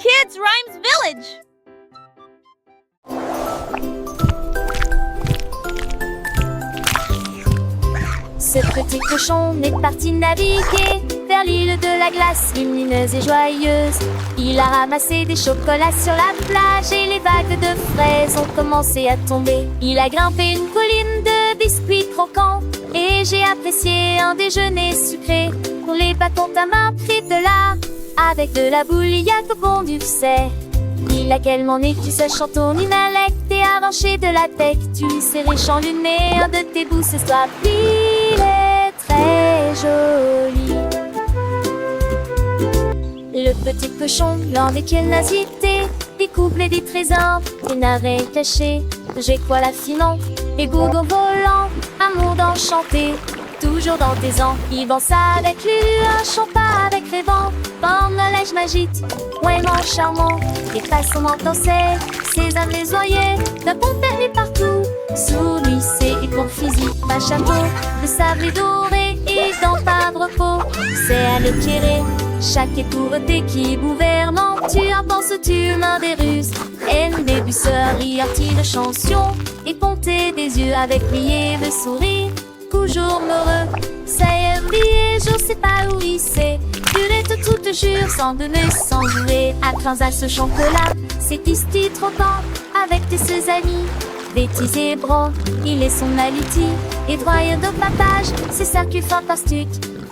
Kids Rhymes Village! Ce petit cochon est parti naviguer vers l'île de la glace, lumineuse et joyeuse. Il a ramassé des chocolats sur la plage et les vagues de fraises ont commencé à tomber. Il a grimpé une colline de biscuits croquants et j'ai apprécié un déjeuner sucré. Pour les bâtons ta main pris de là, avec de la bouilliaque au fond du sait. Il a quellement né, tu sachant ton inhalect et arraché de la tête. Tu sais riche enluné, un de tes bouts ce soir. Il est très joli. Le petit cochon, l'un des nazités, découple des trésors, des narets cachés. J'ai quoi la finon, et gourgon volant, amour d'enchanté. Toujours dans tes ans, il danse avec lui, un chant pas avec les vents. Comme le lèche magique, vraiment charmant. Et façonnement dansait, ses âmes les oyer, de bon permis partout. Sous lui, c'est pour fusil, pas chapeau, de sable et doré, et dans pas de repos. C'est à l'éclairer, chaque étourté qui gouvernant. Tu en penses, tu mains des ruses, haine des busseurs, artis de chanson, et ponter des yeux avec plié de sourire. Toujours heureux, ça y est brillé, je sais pas où il sait. Purette toute jure, sans donner, sans jouer. À 15 à ce chocolat, c'est ici trop temps. Avec tes ses amis, bêtises et bras, il est son aliti. Et droit de papage, c'est circuit fantastique.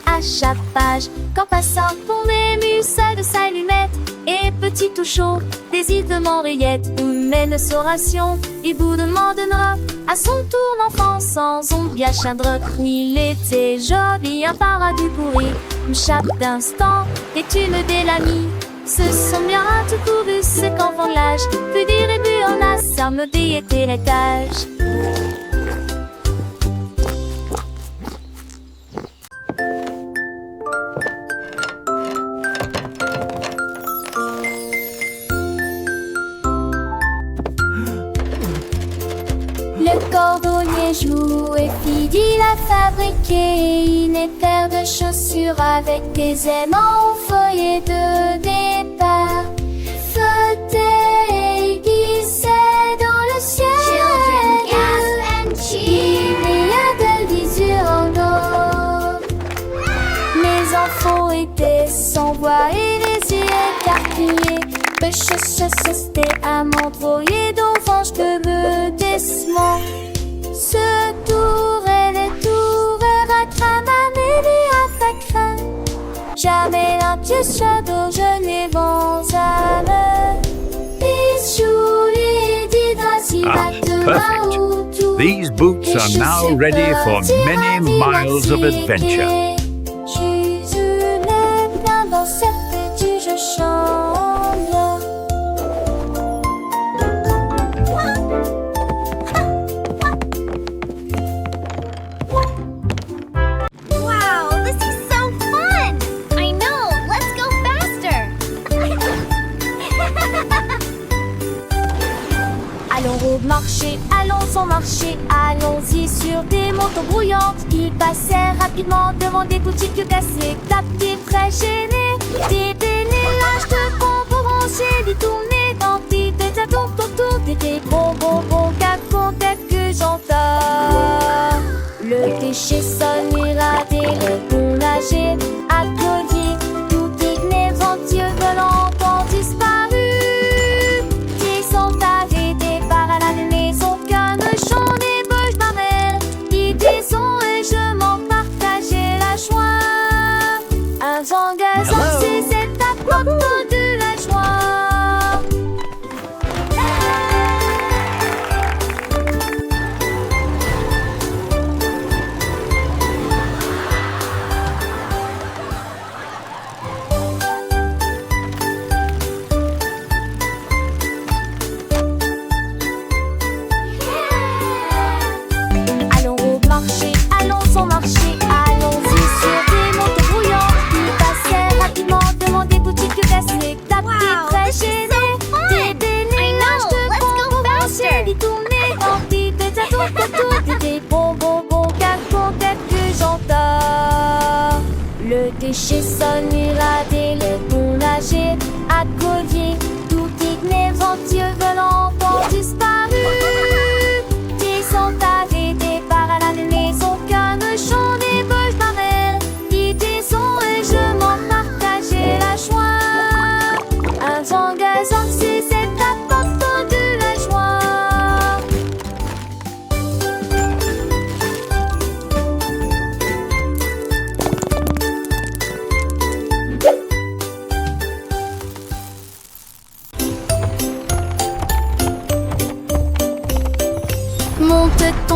À chaque page, quand passant ton ému, seul de sa lunette. Et petit tout chaud, des îles de Montréette. Où mène oration, et bout de donnera à son tour l'enfant sans ombre, bien chadre. Il était joli, un paradis pourri. Chaque instant est une belle amie. Ce sont bien tout couru, ce qu'enfant de l'âge peut dire et bu en a, ça me était l'étage. Le cordonnier joue et il a fabriqué une paire de chaussures avec des aimants au feuillet de départ. Flotter glissait dans le ciel. Il y a de l'usure en eau. Mes enfants étaient sans voix et les yeux écarquillés. Le c'était à m'envoyer d'orange que me décement. Ce tour et les tours à cramaner à ta crainte. Jamais un pied shadow, je n'ai vent à me. Perfect. These boots are now ready for many miles of adventure. Allons sans marcher, allons-y sur des motos brouillantes. Ils passèrent rapidement devant des boutiques cassées. Tapis très gênés, des délélages de concurrenciers, des tournées d'antiques, des attentes autour des bonbons, qu'à que j'entends. Le péché sonne, irradé, le bon nager, applaudi, tout inéventueux volant ont disparu. Qui sont arrêtés par la maison qu'un chant des poches d'arrêt. Ils disons et je m'en partageais la joie. Un zangazan, c'est cette apporte de la joie.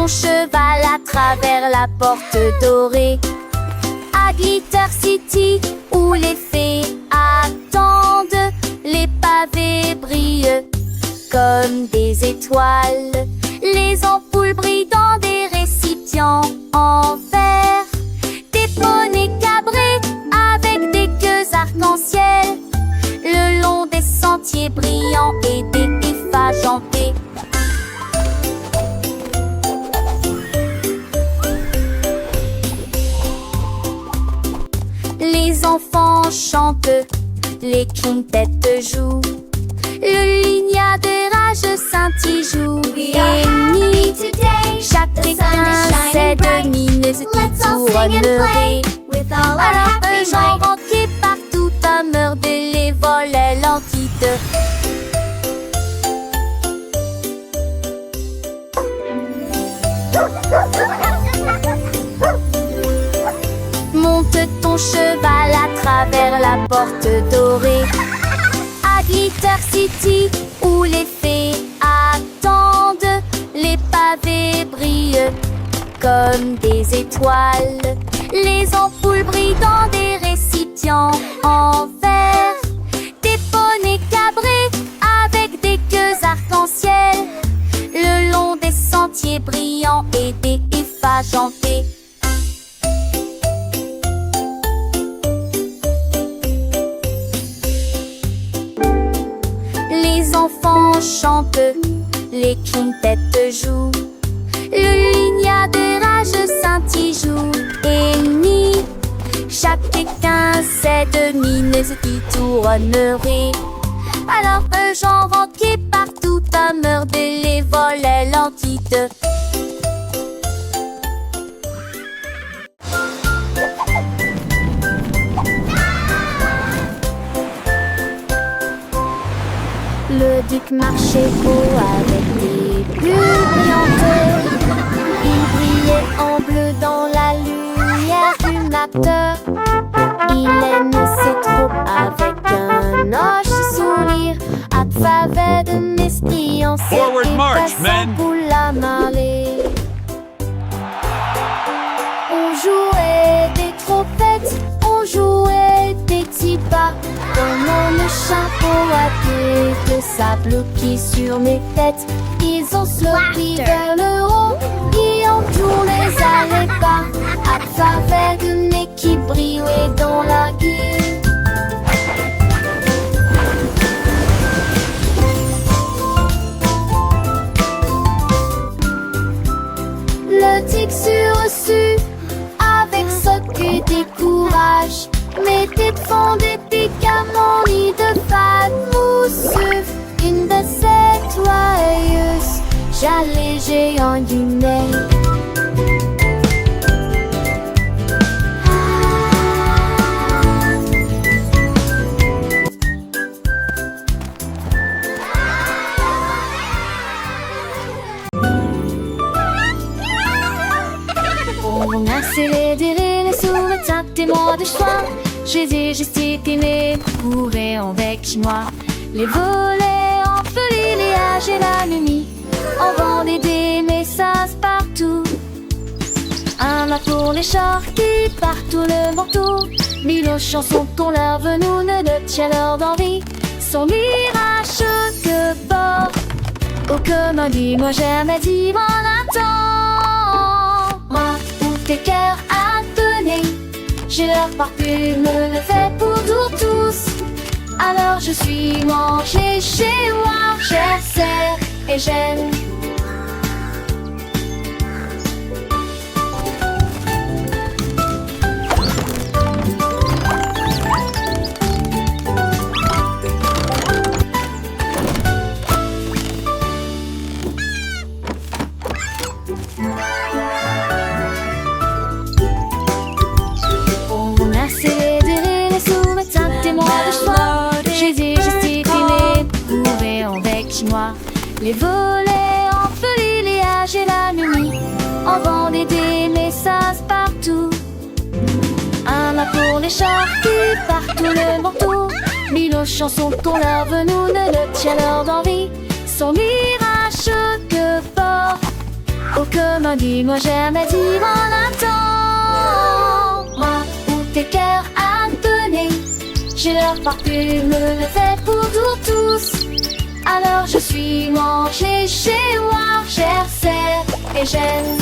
ton cheval à travers la porte dorée. À Glitter City, où les fées attendent, les pavés brillent comme des étoiles. Les ampoules brillent dans des récipients en verre. Des poneys cabrés avec des queues arc-en-ciel, le long des sentiers brillants et des effajantés. Les enfants chantent, les quintettes jouent, le lignard de rage scintille joue et nuit. Chacun sait de mineuses qui tourneraient. Alors eux j'en renquais partout à meurtre les volets l'entite. Monte ton cheval à travers la porte dorée. À Glitter City, où les fées attendent, les pavés brillent comme des étoiles. Les ampoules brillent dans des récipients en verre. Des poneys cabrés avec des queues arc-en-ciel, le long des sentiers brillants et des effajantés. Les enfants chantent, les quintettes jouent, le lignard de rage scintille joue et nuit. Chacun sait de mineuses qui tourneraient. Alors eux j'en renquais partout à meurtre les volets l'entite. Le duc marchait beau avec des bulles brillantes. Il brillait en bleu dans la lumière du matin. Il aime ses troupes avec un hoche sourire, à travers de mesquillance et march, men. pour la marée. On jouait des trompettes, on jouait des petits pas, pendant le chapeau à queue de sable qui sur mes têtes. Ils ont sauté vers le haut, qui entourent les allées bas, à travers de nez qui brillaient dans la guille. Le tic sur-reçu, avec ce que décourage, mes têtes font des pics à mon lit de fade mousseux. Une de ces joyeuses, j'allais géant du nez. On a célébré les sous-métins témoins de choix. Jésus, gesticulé, courait avec moi. Les volets en folie, les âges et la nuit. On vendait des messages partout. Un mât pour les chars qui partout le manteau. Mille chansons qu'on leur venue ne tient leur d'envie. Son mirage que bord. Oh, comme dis-moi jamais dit mon attend. Moi, où tes cœurs à donner. J'ai leur parfume, le fait pour tous. Alors je suis mangé chez moi, j'essaie et j'aime. On a célébré les sous-métins témoins de choix. Jésus gesticulé, courait avec moi. Les volets en folie, les âges et la nuit. On vendait des messages partout. Un mât pour les chars qui partout le manteau. Mille chansons qu'on leur venue ne le tient leur d'envie. Son mirage que porte. Oh comment dis-moi jamais tu m'en attends. Moi ou tes cœurs à donner, j'ai leur parfume le fait pour tous. Alors je suis mangée chez moi, chère sœur, et j'aime.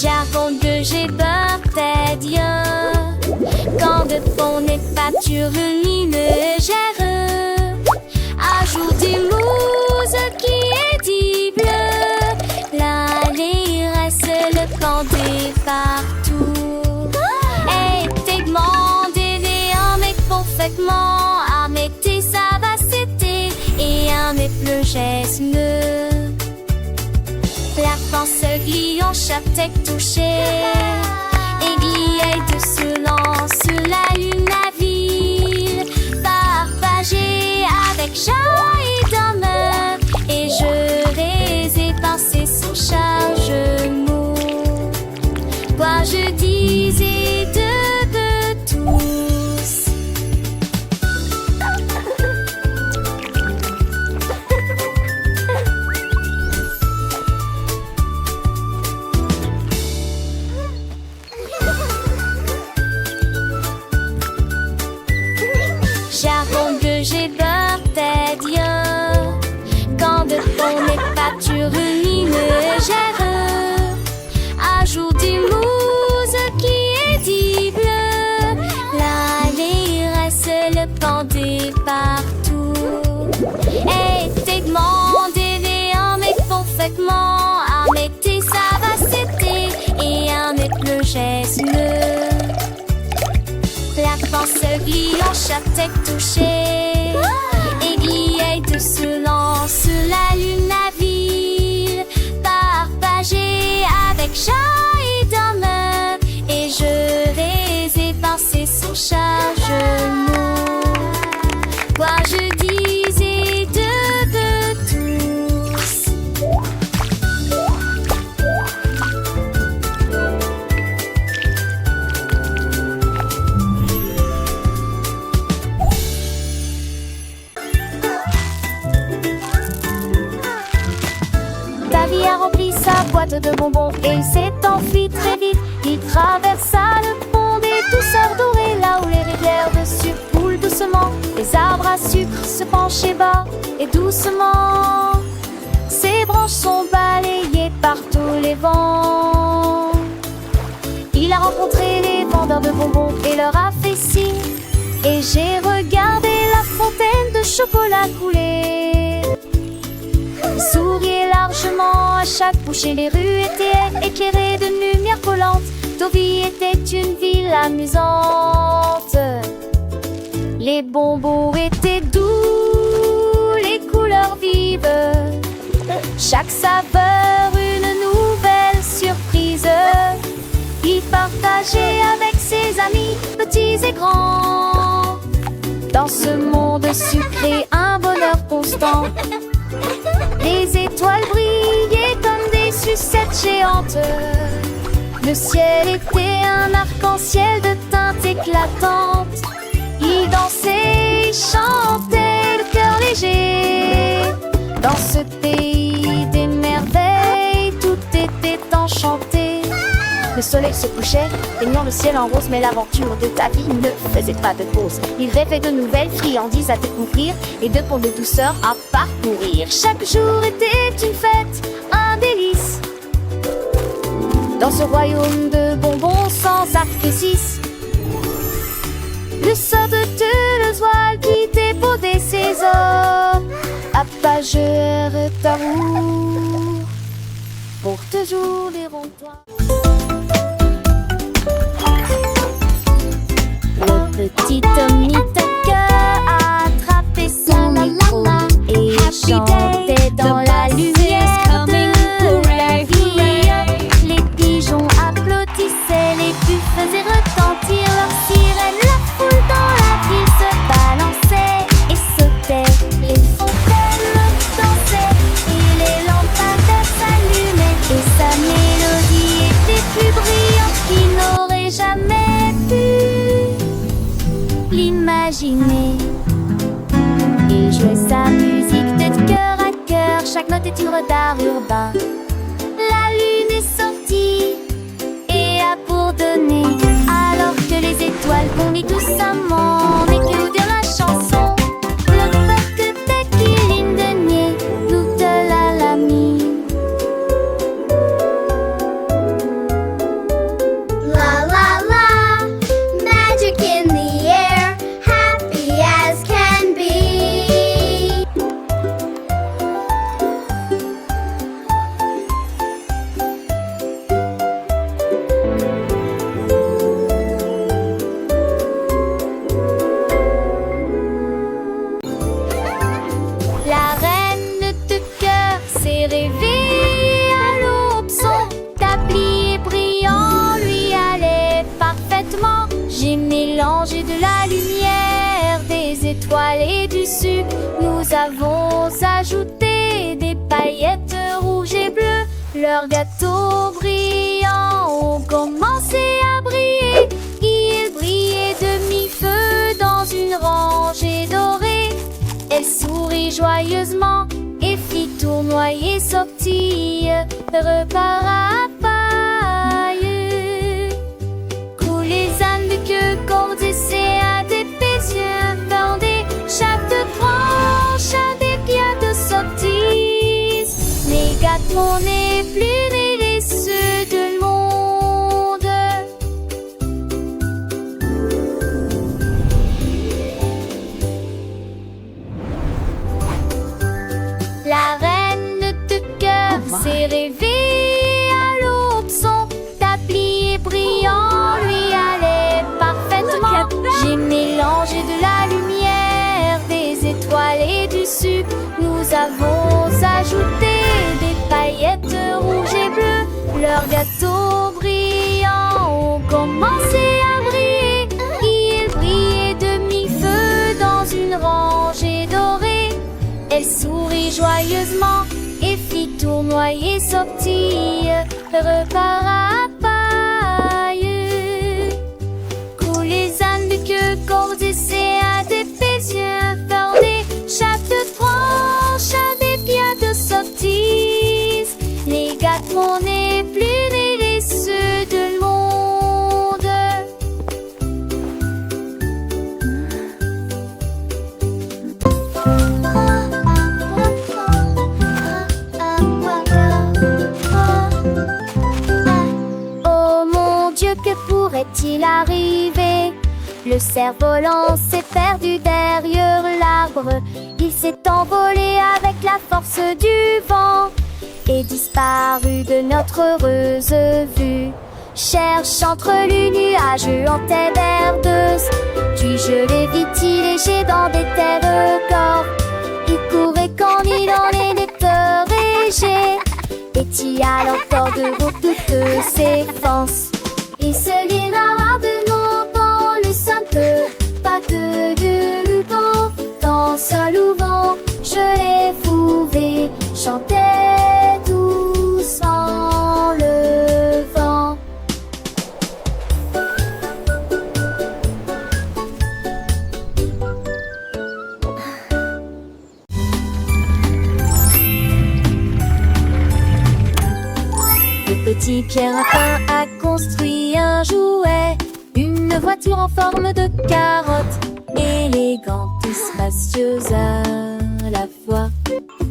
J'avoue que j'ai peur tes dieux. Quand de fond n'est pas légère, ajoute du mousse qui est dit bleu. L'allée reste le canté partout. Et t'es demandé un mec parfaitement à mettre ça va c'était et un mec le geste. La France glie en chaque tête touchée, aiguillée de silence sur la lune, la ville, partagée avec joie et d'honneur. Et je les ai pensés sans chargement. Quoi je disais de tous. J'avoue que j'ai peur tes dieux. Quand de fond n'est pas légère, ajoute du mousse qui est dit bleu. L'allée reste le pendé partout. Et t'es demandé un mec parfaitement à mettre ça va c'était et un mec le geste. La France glie en chaque tête touchée, aiguillée de silence sur la lune, la ville, partagée avec joie et d'honneur. Et je les ai pensés sans chargement. Quoi je disais de tous. Davy a rempli sa boîte de bonbons et il s'est enfui très vite. Il traversa le pont des douceurs dorées, là où les rivières de sucre coulent doucement. Les arbres à sucre se penchaient bas et doucement. Ses branches sont balayées par tous les vents. Il a rencontré les vendeurs de bonbons et leur a fait signe. Et j'ai regardé la fontaine de chocolat couler. Il souriait largement à chaque bouchée. Les rues étaient éclairées de lumière collante. Deauville était une ville amusante. Les bonbons étaient doux, les couleurs vives. Chaque saveur une nouvelle surprise. Il partageait avec ses amis, petits et grands. Dans ce monde sucré, un bonheur constant. Les étoiles brillaient comme des sucettes géantes. Le ciel était un arc-en-ciel de teintes éclatantes. Ils dansaient, ils chantaient, le cœur léger. Dans ce pays des merveilles, tout était enchanté. Le soleil se couchait, baignant le ciel en rose. Mais l'aventure de Davy ne faisait pas de pause. Il rêvait de nouvelles friandises à découvrir et de ponts de douceur à parcourir. Chaque jour était une fête, un délice. Dans ce royaume de bonbons sans artifice. Le sort de le voile qui débaudait ses hommes. Apageur d'amour pour toujours les ronds-toits. Le petit Tommy-Tucker a attrapé son micro et chantait dans la lumière de la vie. Les pigeons applaudissaient, les buts faisaient retentir leurs sirènes. La foule dans la ville se balançait. imaginer. Il jouait sa musique de cœur à cœur, chaque note est une œuvre d'art urbain. La lune est sortie et a pour donner, alors que les étoiles vomissent doucement, et que nous dire la chanson. Le peuple que qu'il de nier, nous de la mine. La la la, magic in the air, happy as can be. La reine de cœur s'est réveillée à l'aube. Son tablier brillant lui allait parfaitement. J'ai mélangé de la lumière, des étoiles et du sucre. Nous avons ajouté des paillettes rouges et bleues. Leurs gâteaux brillants ont commencé à briller. Ils brillaient de mi-feu dans une rangée dorée. Elle sourit joyeusement et fit tournoyer sortie, repart à paille. Coulent les ânes de queue, cordes et à des yeux bandés, chaque branche a des pierres de sortie. Les gâteaux n'est plus les ceux de monde. La reine de cœur s'est réveillée à l'aube. Son tablier brillant lui allait parfaitement. J'ai mélangé de la lumière, des étoiles et du sucre. Nous avons ajouté des paillettes rouges et bleues. Leurs gâteaux brillants ont commencé à briller. Ils brillaient de mi-feu dans une rangée dorée. Elle sourit joyeusement et fit tournoyer sortie, repart à paille. Coulent les ânes de queue, cordes et à des yeux bordés, chaque branche a des pierres de sortie. Les gâteaux n'est plus les ceux de monde. Oh mon Dieu, que pourrait-il arriver? Le cerf-volant s'est perdu derrière l'arbre. Il s'est envolé avec la force du vent et disparu de notre heureuse vue. Cherche entre les nuages en terre herbeuse, puis je l'ai vite léger dans des terres corps. Il courait quand il en est peur et j'ai étillé à l'encore de toutes ses forces. Il se lira de dans le simple pas de vent. Dans ce louvant, je l'ai fouvé, chantait doucement le vent. Le petit Pierre Lapin a construit un jouet, une voiture en forme de carotte, élégante et spacieuse à la fois.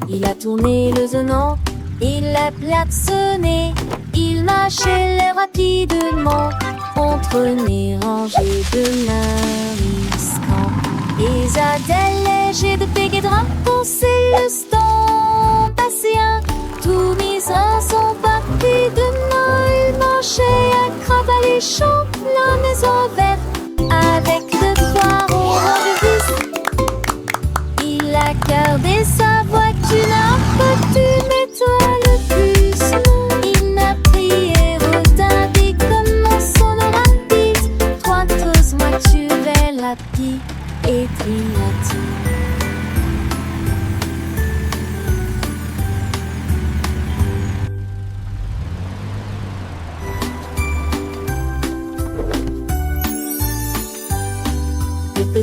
Il a tourné le zonant, il l'a klaxonné, il marchait rapidement entre les rangées de mariscants. Les adèles légers de béguet drapeau, c'est le stand patient. Tous mes reins sont partis demain, il marchait à crabe alléchant, la maison verte avec le toit au rendez-vous. Il a gardé sa voiture un peu d'une étoile plus. Il n'a prié retardé comme mon son rapide. Trois tous voitures la pie et triati.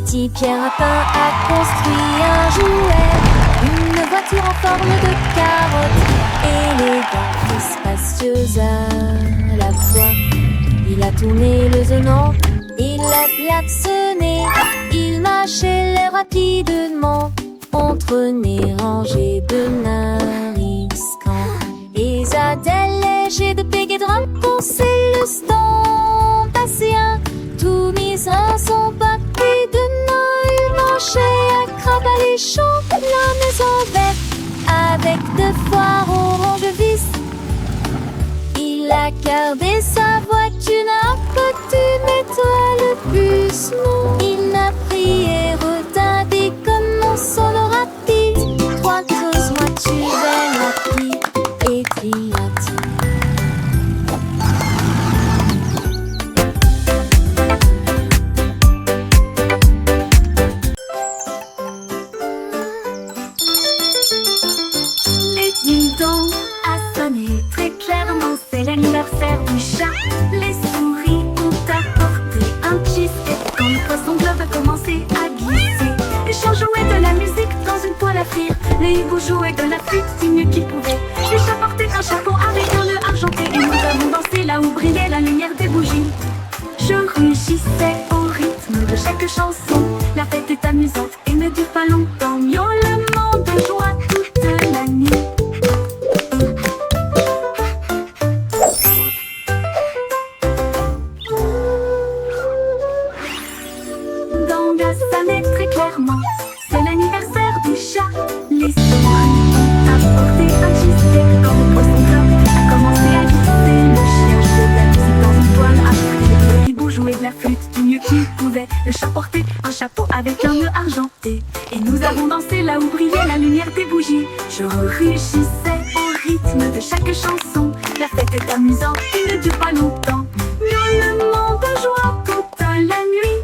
petit Pierre Lapin a construit un jouet, une voiture en forme de carotte, élégante et spacieuse à la fois. Il a tourné le zonant, il a klaxonné, il marchait rapidement entre nez rangés de nariscans. Et Zadel léger de pégé drum poussait le stand passien. Tout misère son paquet de nains, il marchait à crabe alléchant la maison verte avec deux foires orange vis. Il a gardé sa voiture un petit étoile plus non. Il n'a prié retardé comme mon solo rapide. Trois creuses moi tu belle rapide et triathlon. Les ding-dong a sonné très clairement, c'est l'anniversaire du chat. Les souris ont apporté un cheesecake quand le poisson globe a commencé à glisser. Les chats jouaient de la musique dans une poêle à frire. Les hiboux jouaient de la flûte du mieux qu'ils pouvaient. Les chats portaient un chapeau avec un nœud argenté et nous avons dansé là où brillait la lumière des bougies. Je rugissais au rythme de chaque chanson. La fête est amusante et ne dure pas longtemps. Miaulement de joie toute la nuit. Dans la sonne très clairement, c'est l'anniversaire du chat. Les souris ont apporté un cheesecake quand le poisson globe a commencé à glisser. Le chien jouait de la musique dans une toile à frire. Le hibou jouait de la flûte du mieux qu'il pouvait. Le chat portait un chapeau avec un nœud argenté et nous avons dansé là où brillait la lumière des bougies. Je rugissais au rythme de chaque chanson. La fête est amusante et ne dure pas longtemps. Miaulement de joie toute la nuit.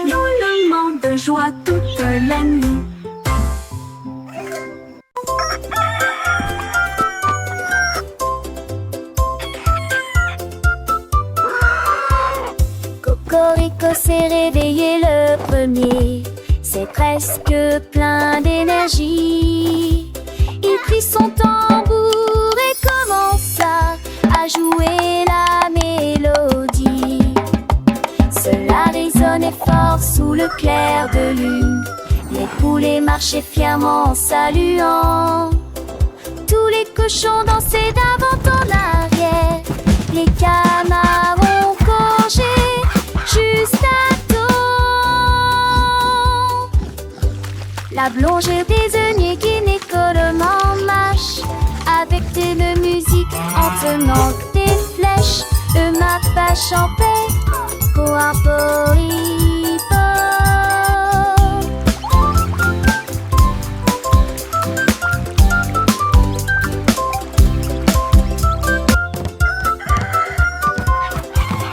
Miaulement de joie toute la nuit. Cocorico s'est réveillé le premier, c'est presque plein d'énergie. Il prit son tambour et commença à jouer la mélodie. Cela résonnait fort sous le clair de lune. Les poulets marchaient fièrement en saluant. Tous les cochons dansaient d'avant en arrière. Les canards ont congé juste à temps. La blonge désignée qui n'écolement marche avec de musique en tenant des flèches. Le mappa champait coarporipo.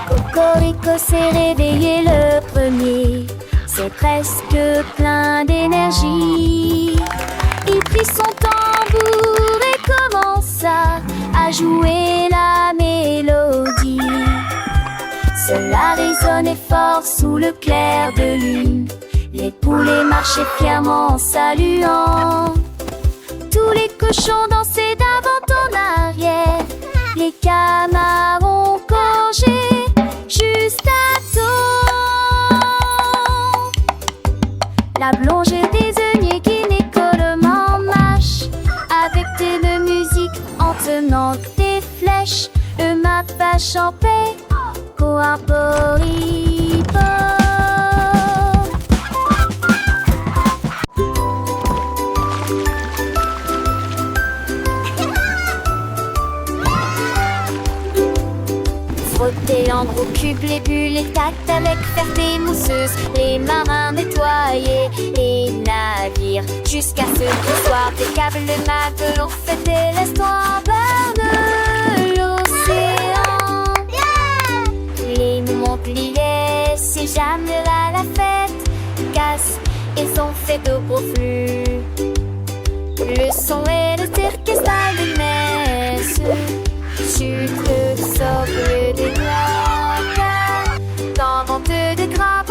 Cocorico s'est réveillé le premier, c'est presque plein d'énergie. Il prit son tambour et commença à jouer la mélodie. Cela résonnait fort sous le clair de lune. Les poulets marchaient fièrement en saluant. Tous les cochons dansaient d'avant en arrière. Les canards ont congé juste à temps. La blonge désignée qui n'écolement marche avec de musique en tenant des flèches. Le mappa champait coarporipo. Frotter en gros cubes les bulles, les tacts avec ferté mousseuse. Les marins nettoyaient les navires jusqu'à ce que soir des câbles de matelot fêtaient l'histoire de l'océan. Les Montpellier, c'est jamais là la fête. Casse, ils ont fait de gros flux. Le son est le orchestral de messe. Sucre, sobre des noix, dans vente de gras.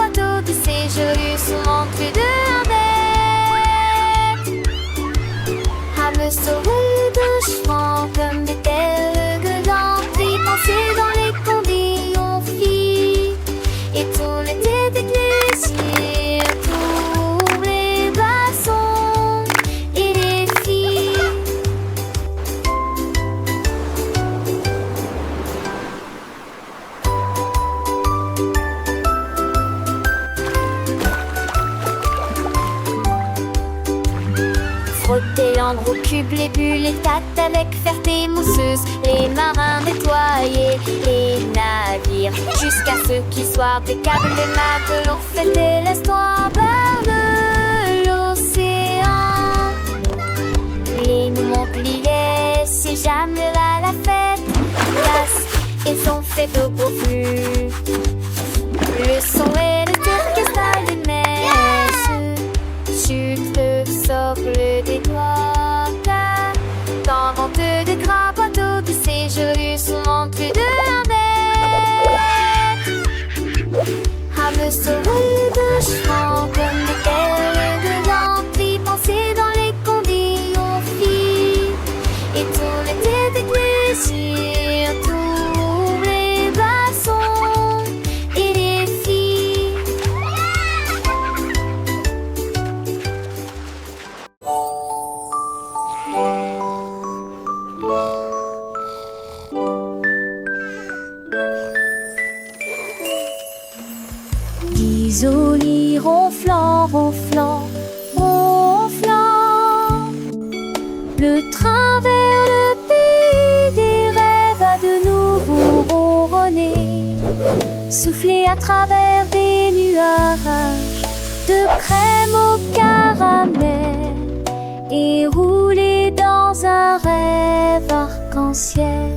tubes, les bulles, les tâtes avec fierté mousseuse. Les marins nettoyaient les navires jusqu'à ce qu'ils soient impeccables. Les matelots fêtaient l'espoir vers l'océan. Les Montpellier, c'est jamais là la fête. Ils sont faits au beau flux. Le son et le orchestre des messes. Sucre, socle des doigts. Dans vente de grands bateaux qui séjournent souvent plus de 1 mètre. À me sauver de chevaux comme des perles de lentilles pensées dans les condits aux filles. Et tout l'été des plaisirs, tous les bassons et les filles. Isolés ronflant, ronflant, ronflant. Le train vers le pays des rêves a de nouveau ronronné. Soufflé à travers des nuages de crème au caramel et roulé dans un rêve arc-en-ciel.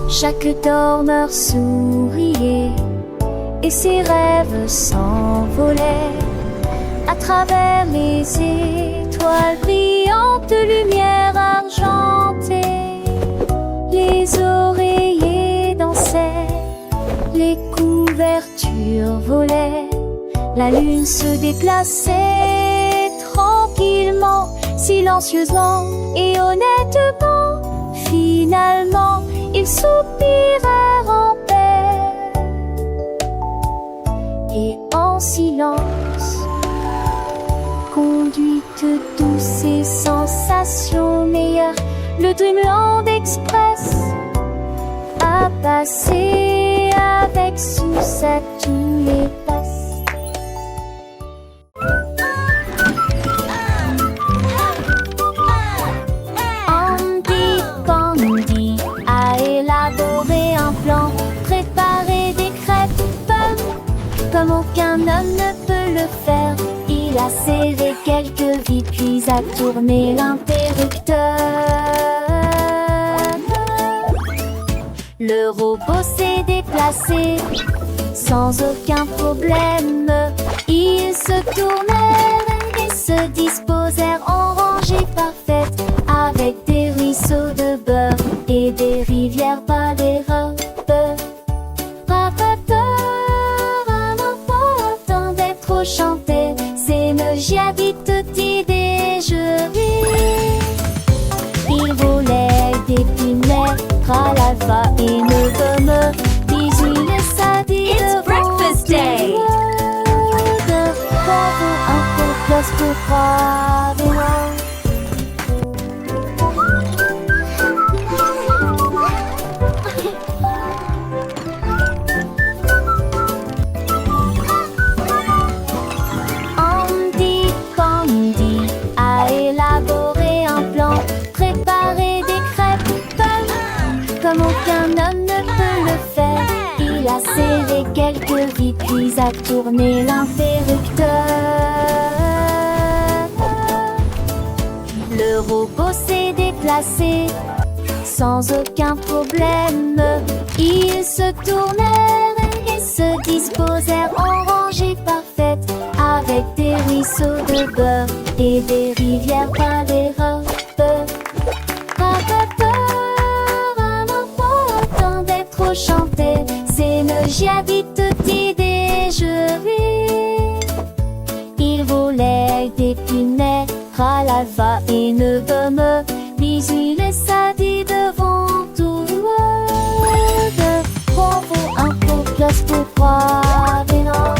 Chaque dormeur souriait et ses rêves s'envolaient à travers les étoiles brillantes, lumière argentée. Les oreillers dansaient, les couvertures volaient, la lune se déplaçait tranquillement, silencieusement et honnêtement. Finalement, ils soupirèrent en paix et en silence. Conduite douce et sensation meilleure, le Dreamland Express a passé avec succès tous les passes. Andy Pandy a élaboré un plan, préparé des crêpes bonnes comme aucun homme ne peut le faire. Il a serré quelques vis puis a tourné l'interrupteur. Le robot s'est déplacé sans aucun problème. Ils se tournèrent et se disposèrent en rangée parfaite, avec des ruisseaux de beurre et des rivières pas des robes. D'être chanté, c'est me j'habite tutti déjeuner. Il volait des pinets, ralava et ne gomme. Bisous le samedi. It's breakfast day. Un peu plus pour croire. Andy Pandy a élaboré un plan, préparé des crêpes bonnes comme aucun homme ne peut le faire. Il a serré quelques vis puis a tourné l'interrupteur. Le robot s'est déplacé sans aucun problème. Ils se tournèrent et se disposèrent en rangée parfaite, avec des ruisseaux de beurre et des rivières pas des robes. Tant d'être chanté, c'est me j'habite tutti déjeuner. Il volait des pinets, ralava et ne gomme. Bisous le samedi devant tout le monde. Bravo, un peu plus pour croire, mais non.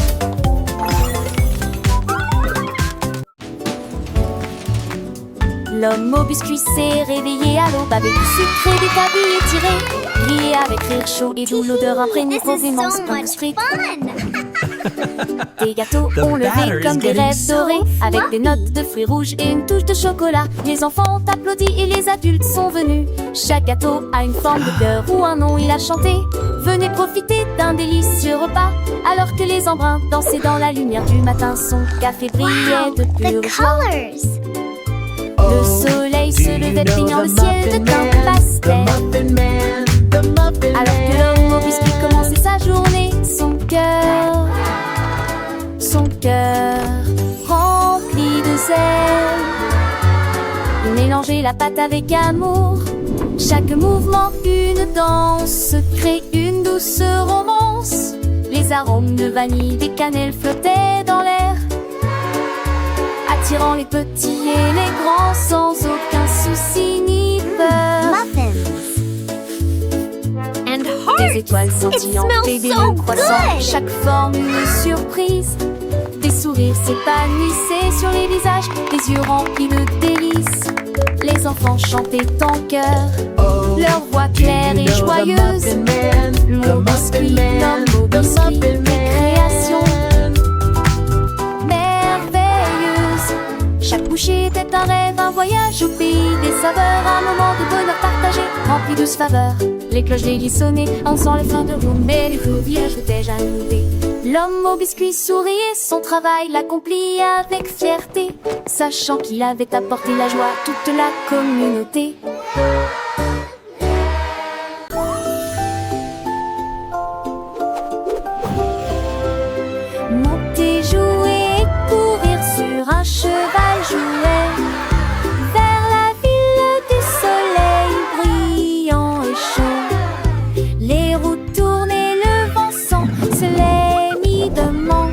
L'homme au biscuit s'est réveillé à l'aube avec du sucre et des tabliers tirés. Riait avec rire chaud et d'où l'odeur imprégnée This is provenance so d'un much sprit. fun! Des gâteaux ont levé comme des rêves dorés, avec des notes de fruits rouges et une touche de chocolat. Les enfants ont applaudi et les adultes sont venus. Chaque gâteau a une forme de cœur ou un nom il a chanté. Venez profiter d'un délicieux repas, alors que les embruns dansaient dans la lumière du matin. Son café brillait de The pure joie. colors. Le soleil se levait peignant le ciel de teint pastel. Alors que l'homme au biscuit commençait sa journée, son cœur rempli de zèle. Il mélangeait la pâte avec amour. Chaque mouvement, une danse, crée une douce romance. Les arômes de vanille, des cannelles flottaient dans l'air, attirant les petits et les grands sans aucun souci ni peur. Muffins. And Des étoiles scintillantes smells et des so nœuds croissants, good. chaque forme une surprise. Des sourires s'épanouissaient sur les visages, des yeux remplis de délices. Les enfants chantaient en chœur, leur voix claire et joyeuse. Mon biscuit, mon biscuit, création merveilleuse. Chaque bouchée était un rêve, un voyage au pays des saveurs, un moment de bonheur partagé, rempli de faveurs. Les cloches délices sonnaient, en sent les fins de roue, mais les feux villages étaient jamais. L'homme au biscuit souriait, son travail l'accomplit avec fierté, sachant qu'il avait apporté la joie à toute la communauté. Monter, jouer et courir sur un cheval jouet vers la ville du soleil brillant et chaud. Les roues tournaient, le vent se les mi-dement.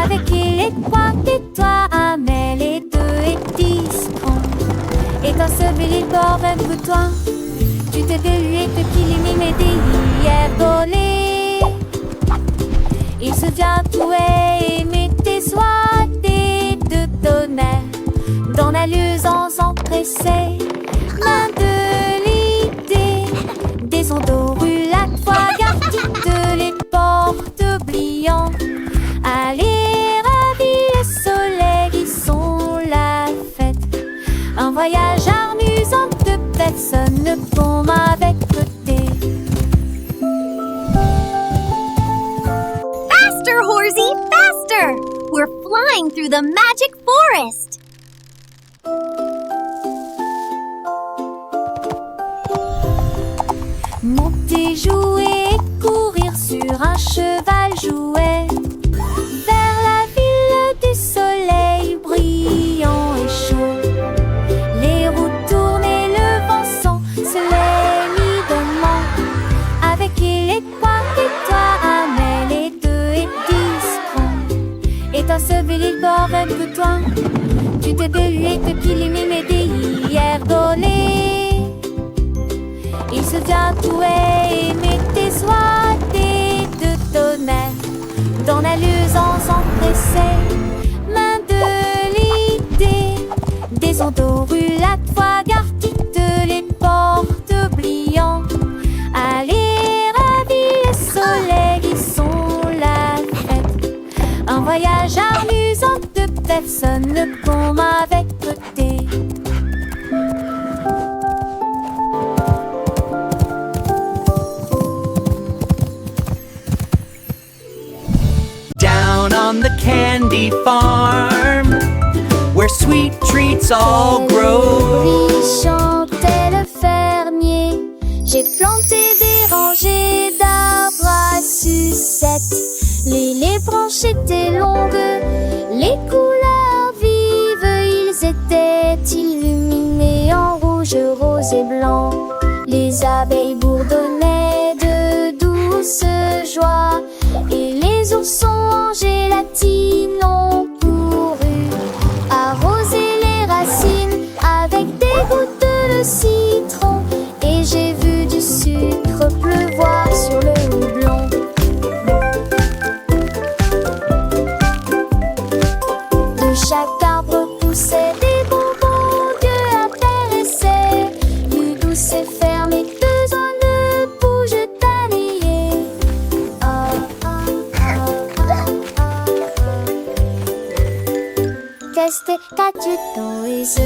Avec les trois et toi, mais les deux et 10 ans. Et dans ce bel bord un peu toi, tu t'es délué depuis les mimes des hier volés. Il se tatouait et mettait soit des deux tonnerres dans la lieuse en pressé. Main de l'idée, des ondes aux rues-lac, fois gardites, les portes oubliant. Allez, ravis le soleil, ils sont la fête. Un voyage amusant de personne pour avec côté. Faster, Horsey, faster! We're flying through the magic forest. Monter, jouer et courir sur un cheval jouet vers la ville du soleil brillant et chaud. Les roues tournaient, le vent se les mi-dement. Avec les trois et toi, mais les deux et 10 ans. Et dans ce bel bord un peu toi, tu t'es délué depuis les mimes des hier volés. Il se tatouait et mettait soit des deux tonnerres dans la lieuse en pressé. Main de l'idée, des ondes aux rues-lac, fois gardites, les portes oubliant. Allez, ravis le soleil, ils sont la fête. Un voyage amusant de personne comme avec côté. Down on the candy farm, where sweet treats all grow. Lui chantait le fermier. J'ai planté des rangées d'arbres à sucettes. Les branches étaient longues, les couleurs vives, ils étaient illuminés en rouge, rose et blanc. Les abeilles bourdonnaient de douce joie, et les oursons en gélatine ont couru arroser les racines avec des gouttes de citron. Et j'ai vu du sucre pleuvoir sur le houblon. De chaque arbre poussaient des bonbons que intéressaient. Du douce et ferme et besoin de bouges d'année. Ah, ah, ah, ah. て果実といず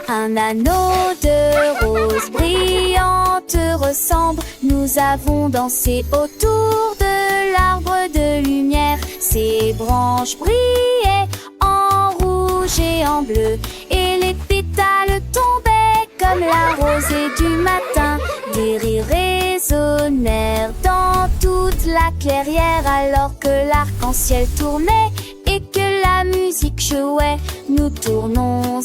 Un anneau de rose brillante ressemble. Nous avons dansé autour de l'arbre de lumière. Ses branches brillaient en rouge et en bleu. Et les pétales tombaient comme la rosée du matin. Des rires résonnèrent dans toute la clairière alors que l'arc-en-ciel tournait et que la musique jouait. Nous tournons en